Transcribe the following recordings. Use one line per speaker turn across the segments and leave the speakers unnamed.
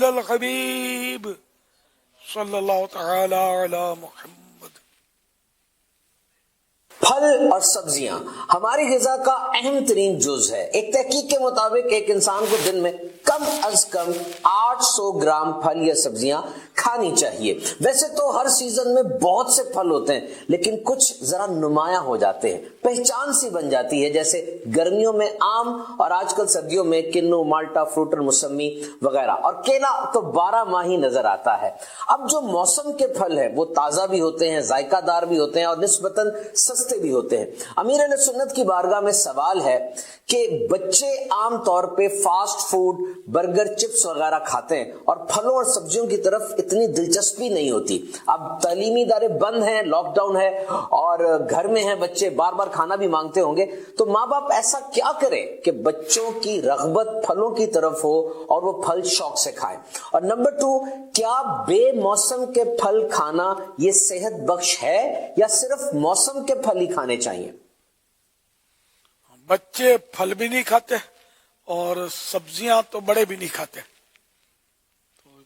الحبیب صلی اللہ تعالی علی محمد۔
پھل اور سبزیاں ہماری غذا کا اہم ترین جز ہے۔ ایک تحقیق کے مطابق ایک انسان کو دن میں کم از کم 800 گرام پھل یا سبزیاں کھانی چاہیے۔ ویسے تو ہر سیزن میں بہت سے پھل ہوتے ہیں، لیکن کچھ ذرا نمایاں ہو جاتے ہیں، پہچان سی بن جاتی ہے، جیسے گرمیوں میں آم اور آج کل سردیوں میں کنو، مالٹا، فروٹ اور موسمی وغیرہ، اور کیلا تو 12 ماہ ہی نظر آتا ہے۔ اب جو موسم کے پھل ہیں وہ تازہ بھی ہوتے ہیں، ذائقہ دار بھی ہوتے ہیں اور نسبتاً سستے بھی ہوتے ہیں۔ امیر اہل سنت کی بارگاہ میں سوال ہے کہ بچے عام طور پہ فاسٹ فوڈ، برگر، چپس وغیرہ کھاتے ہیں اور پھلوں اور سبزیوں کی طرف اتنی دلچسپی نہیں ہوتی۔ اب تعلیمی ادارے بند ہیں، لاک ڈاؤن ہے اور گھر میں ہیں بچے، بار بار کھانا بھی مانگتے ہوں گے، تو ماں باپ ایسا کیا کریں کہ بچوں کی رغبت پھلوں کی طرف ہو اور وہ پھل شوق سے کھائیں؟ اور نمبر 2، کیا بے موسم کے پھل کھانا یہ صحت بخش ہے یا صرف موسم کے پھل ہی کھانے چاہیے؟
بچے پھل بھی نہیں کھاتے اور سبزیاں تو بڑے بھی نہیں کھاتے، تو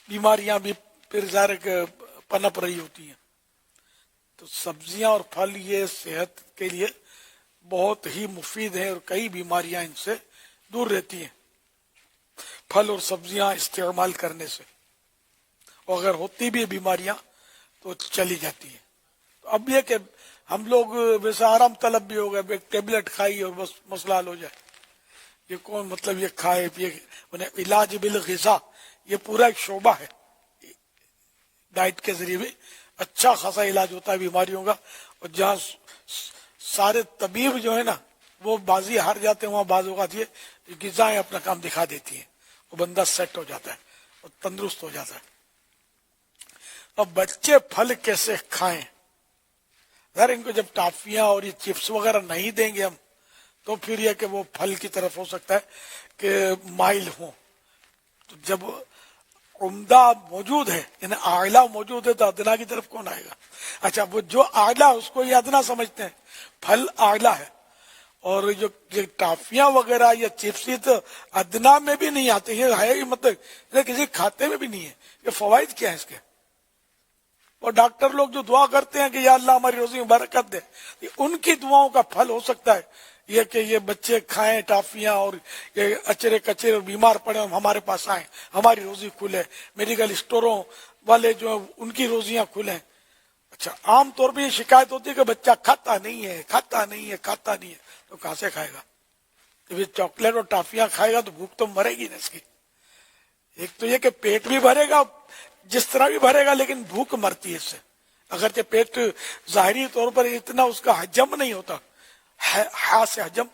بیماریاں بھی پھر ظاہر پنپ رہی ہوتی ہیں۔ تو سبزیاں اور پھل یہ صحت کے لیے بہت ہی مفید ہیں اور کئی بیماریاں ان سے دور رہتی ہیں پھل اور سبزیاں استعمال کرنے سے، اور اگر ہوتی بھی بیماریاں تو چلی جاتی ہیں۔ تو اب یہ کہ ہم لوگ ویسے آرام طلب بھی ہو گئے، ایک ٹیبلٹ کھائی اور بس مسئلہ حل ہو جائے۔ یہ کون مطلب یہ کھائے انہیں علاج بالغذا، یہ پورا ایک شعبہ ہے، ڈائٹ کے ذریعے بھی اچھا خاصا علاج ہوتا ہے بیماریوں کا، اور جہاں سارے طبیب جو ہے نا وہ بازی ہار جاتے ہیں، وہاں بعض اوقات یہ غذائیں اپنا کام دکھا دیتی ہیں، وہ بندہ سیٹ ہو جاتا ہے اور تندرست ہو جاتا ہے۔ اب بچے پھل کیسے کھائیں؟ ذرا ان کو جب ٹافیاں اور یہ چپس وغیرہ نہیں دیں گے ہم، تو پھر یہ کہ وہ پھل کی طرف ہو سکتا ہے کہ مائل ہوں۔ تو جب عمدہ موجود ہے، یعنی اعلیٰ موجود ہے، تو ادنا کی طرف کون آئے گا؟ اچھا، وہ جو اعلیٰ اس کو یہ ادنا سمجھتے ہیں، پھل اعلیٰ ہے، اور جو ٹافیاں وغیرہ یا چپس تو ادنا میں بھی نہیں آتے، یہ ہے ہی مطلب یہ کسی کھاتے میں بھی نہیں ہے۔ یہ فوائد کیا ہے اس کے؟ اور ڈاکٹر لوگ جو دعا کرتے ہیں کہ یا اللہ ہماری روزی میں برکت دے، ان کی دعاؤں کا پھل ہو سکتا ہے یہ کہ یہ بچے کھائیں ٹافیاں اور یہ اچرے کچرے اور بیمار پڑے اور ہمارے پاس آئیں، ہماری روزی کھلے، میڈیکل اسٹوروں والے جو ان کی روزیاں کھلیں۔ اچھا، عام طور پہ یہ شکایت ہوتی ہے کہ بچہ کھاتا نہیں ہے، کھاتا نہیں ہے، کھاتا نہیں ہے، تو کہاں سے کھائے گا؟ جب یہ چاکلیٹ اور ٹافیاں کھائے گا تو بھوک تو مرے گی نا اس کی۔ ایک تو یہ کہ پیٹ بھی بھرے گا، جس طرح بھی بھرے گا، لیکن بھوک مرتی ہے اس سے، اگرچہ پیٹ ظاہری طور پر اتنا اس کا حجم نہیں ہوتا، ہاں سے حجم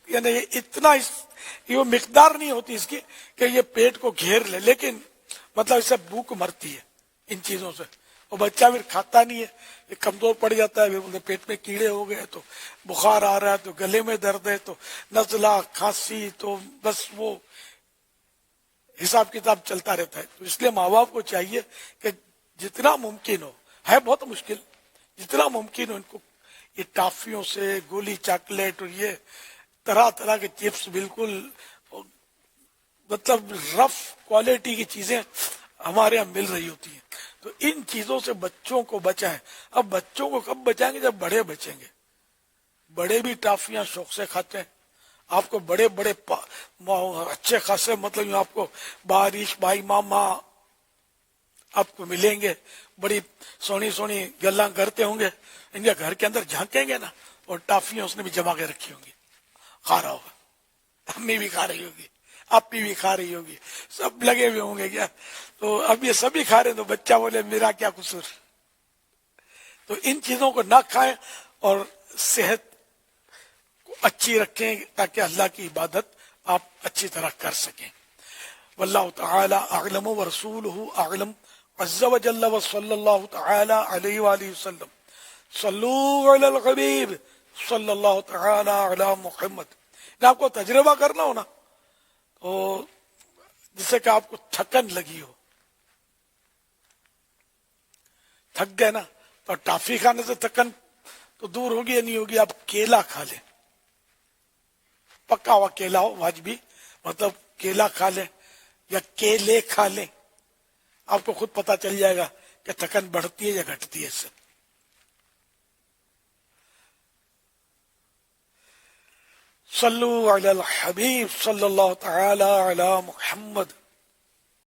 یعنی اتنا یہ مقدار نہیں ہوتی اس کی کہ یہ پیٹ کو گھیر لے، لیکن مطلب اس سے بھوک مرتی ہے ان چیزوں سے، اور بچہ پھر کھاتا نہیں ہے، یہ کمزور پڑ جاتا ہے، پھر پیٹ میں کیڑے ہو گئے تو بخار آ رہا ہے، تو گلے میں درد ہے، تو نزلہ، کھانسی، تو بس وہ حساب کتاب چلتا رہتا ہے۔ تو اس لیے ماں باپ کو چاہیے کہ جتنا ممکن ہو، ہے بہت مشکل، جتنا ممکن ہو ان کو یہ ٹافیوں سے، گولی چاکلیٹ اور یہ طرح طرح کے چپس، بالکل مطلب رف کوالٹی کی چیزیں ہمارے یہاں مل رہی ہوتی ہیں، تو ان چیزوں سے بچوں کو بچائیں۔ اب بچوں کو کب بچائیں گے؟ جب بڑے بچیں گے۔ بڑے بھی ٹافیاں شوق سے کھاتے ہیں، آپ کو بڑے بڑے اچھے خاصے مطلب آپ کو بارش بھائی ماما آپ کو ملیں گے، بڑی سونی سونی گلاں کرتے ہوں گے، ان کے گھر کے اندر جھانکیں گے نا، اور ٹافیاں اس نے بھی جما کے رکھی ہوں گی، کھا رہا ہوگا، امی بھی کھا رہی ہوگی، آپی بھی کھا رہی ہوگی، سب لگے ہوئے ہوں گے کیا؟ تو اب یہ سبھی کھا رہے ہیں، تو بچہ بولے میرا کیا قصور؟ تو ان چیزوں کو نہ کھائیں اور صحت کو اچھی رکھیں تاکہ اللہ کی عبادت آپ اچھی طرح کر سکیں۔ واللہ تعالی اعلم ورسولہ اعلم عز وجل وصلی اللہ تعالی علیہ وآلہ وسلم۔ صلو علی الحبیب صلی اللہ تعالی علی محمد۔ آپ کو تجربہ کرنا ہو نا، تو جس سے کہ آپ کو تھکن لگی ہو، تھک گئے نا، تو ٹافی کھانے سے تھکن تو دور ہوگی یا نہیں ہوگی؟ آپ کیلا کھا لیں، پکا ہوا کیلا ہو واجبی، مطلب کیلا کھا لیں یا کیلے کھا لیں، آپ کو خود پتا چل جائے گا کہ تھکن بڑھتی ہے یا گھٹتی ہے اس سے۔ صلو علی الحبیب صلی اللہ تعالی علی محمد۔